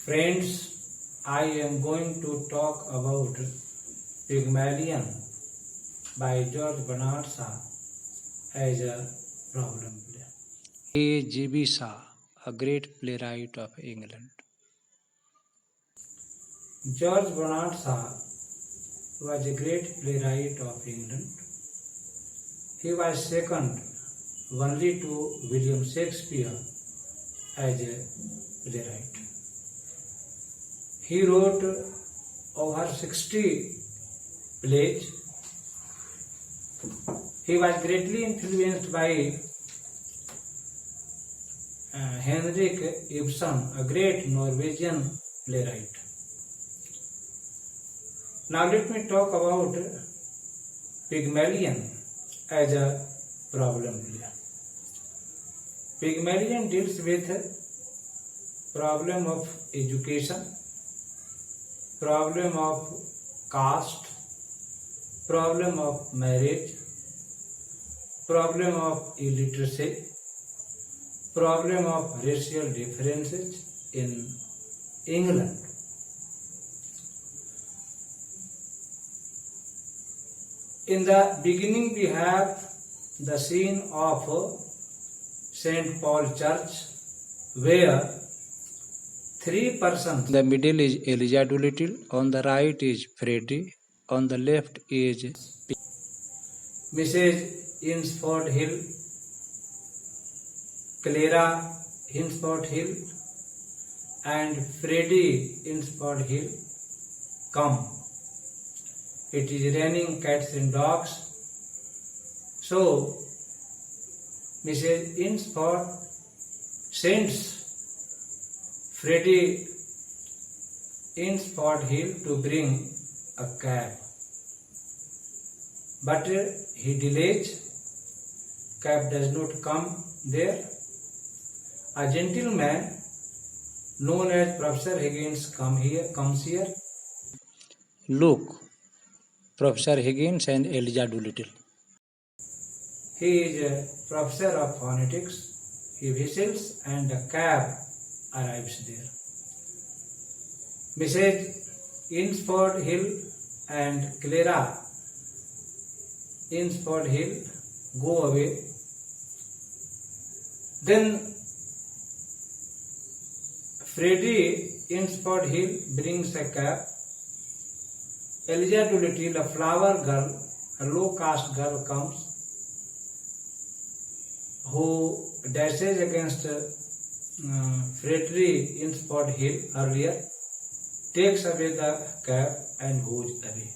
Friends, I am going to talk about Pygmalion by George Bernard Shaw as a problem player. A. G.B. Shaw, a great playwright of England. George Bernard Shaw was a great playwright of England. He was second only to William Shakespeare as a playwright. He wrote over 60 plays. He was greatly influenced by Henrik Ibsen, a great Norwegian playwright. Now let me talk about Pygmalion as a problem player. Pygmalion deals with problem of education, problem of caste, problem of marriage, problem of illiteracy, problem of racial differences in England. In the beginning we have the scene of St. Paul Church where three persons. In the middle is Elijah Doolittle, on the right is Freddie, on the left is Mrs. Hinsford Hill, Clara Hinsford Hill and Freddie Hinsford Hill come. It is raining cats and dogs. So Mrs. Hinsford sends Freddie Hinsford Hill to bring a cab. But he delays. Cab does not come there. A gentleman known as Professor Higgins comes here. Look, Professor Higgins and Elijah Doolittle. He is a professor of phonetics. He whistles and a cab arrives there. Mrs. Hinsford Hill and Clara Hinsford Hill go away. Then Freddie Hinsford Hill brings a cab. Elijah Doolittle, a flower girl, a low caste girl, comes who dashes against Freddie Hinsford Hill earlier, takes away the cab and goes away.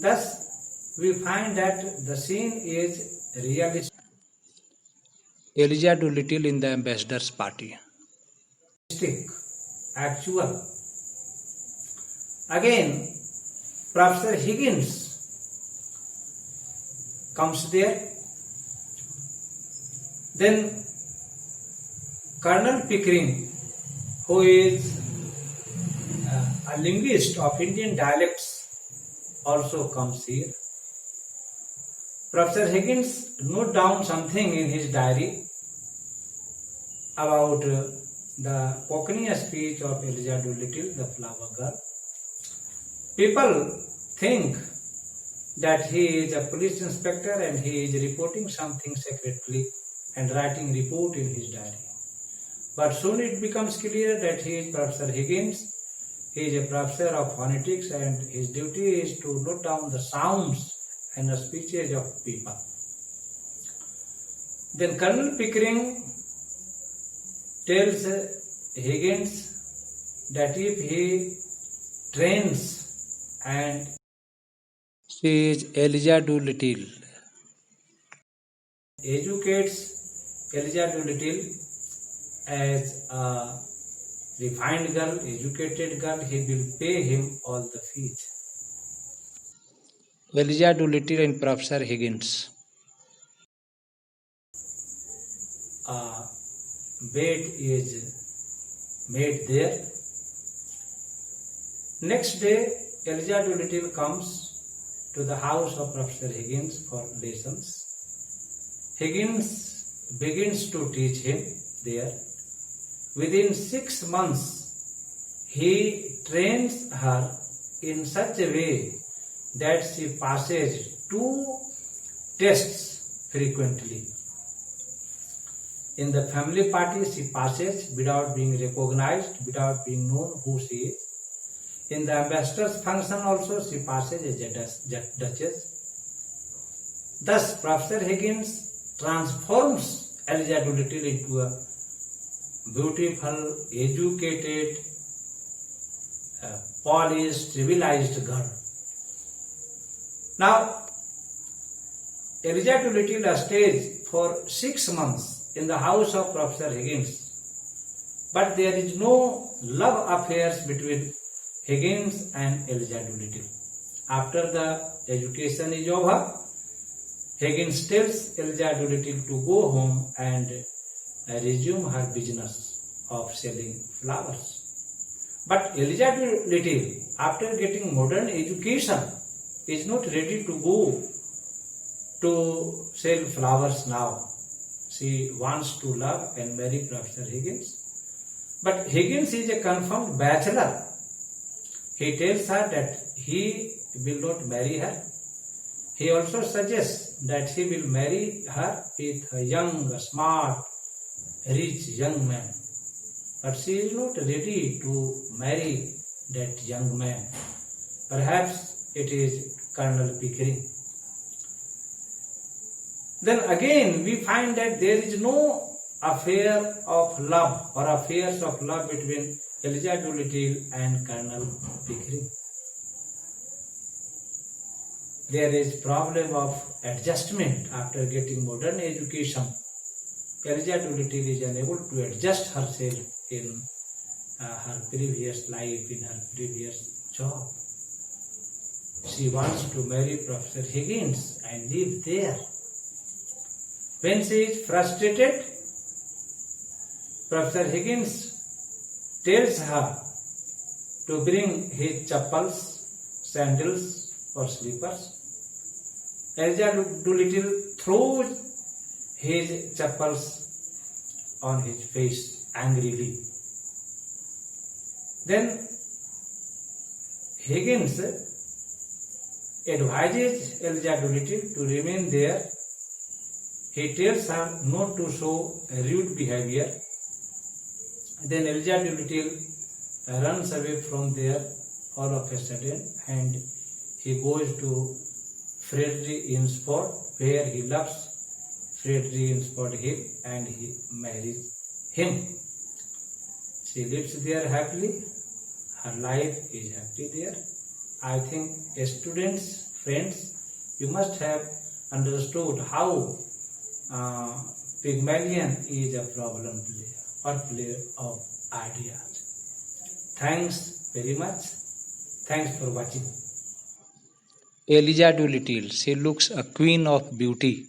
Thus, we find that the scene is realistic, Elijah Doolittle in the ambassador's party. actual. Again, Professor Higgins comes there. Then Colonel Pickering, who is a linguist of Indian dialects, also comes here. Professor Higgins note down something in his diary about the Cockney speech of Elijah Doolittle, the flower girl. People think that he is a police inspector and he is reporting something secretly and writing report in his diary. But soon it becomes clear that he is Professor Higgins. He is a professor of phonetics and his duty is to note down the sounds and the speeches of people. Then Colonel Pickering tells Higgins that if he trains and She is Elijah Doolittle. educates Elijah Doolittle as a refined girl, educated girl, he will pay him all the fees. Elijah Doolittle and Professor Higgins. A bed is made there. Next day, Elijah Doolittle comes to the house of Professor Higgins for lessons. Higgins begins to teach him there. within 6 months, he trains her in such a way that she passes 2 tests frequently. In the family party, she passes without being recognized, without being known who she is. In the ambassador's function also, she passes as a duchess. Thus, Professor Higgins transforms Elijah Doolittle into a beautiful, educated, polished, civilized girl. Now, Elijah Doolittle stays for 6 months in the house of Professor Higgins, but there is no love affairs between Higgins and Elijah Doolittle. After the education is over, Higgins tells Elijah Doolittle to go home and resume her business of selling flowers. But Elijah Doolittle, after getting modern education, is not ready to go to sell flowers now. She wants to love and marry Professor Higgins. But Higgins is a confirmed bachelor. He tells her that he will not marry her. He also suggests that he will marry her with a young, smart, rich young man. But she is not ready to marry that young man. Perhaps it is Colonel Pickering. Then again we find that there is no affair of love or affairs of love between Elijah Doolittle and Colonel Pickering. There is problem of adjustment after getting modern education. Elijah Doolittle is unable to adjust herself in her previous life, in her previous job. She wants to marry Professor Higgins and live there. When she is frustrated, Professor Higgins tells her to bring his chappals, sandals or slippers. Elijah Doolittle throws his chappals on his face angrily. Then Higgins advises Elijah Doolittle to remain there. He tells her not to show rude behavior. Then Elijah Doolittle runs away from there all of a sudden and he goes to Frederick Insport, where he loves Frederick Insport Hill and he marries him. She lives there happily. Her life is happy there. I think students, friends, you must have understood how Pygmalion is a problem player or player of ideas. Thanks very much. Thanks for watching. Elijah Doolittle, she looks a queen of beauty.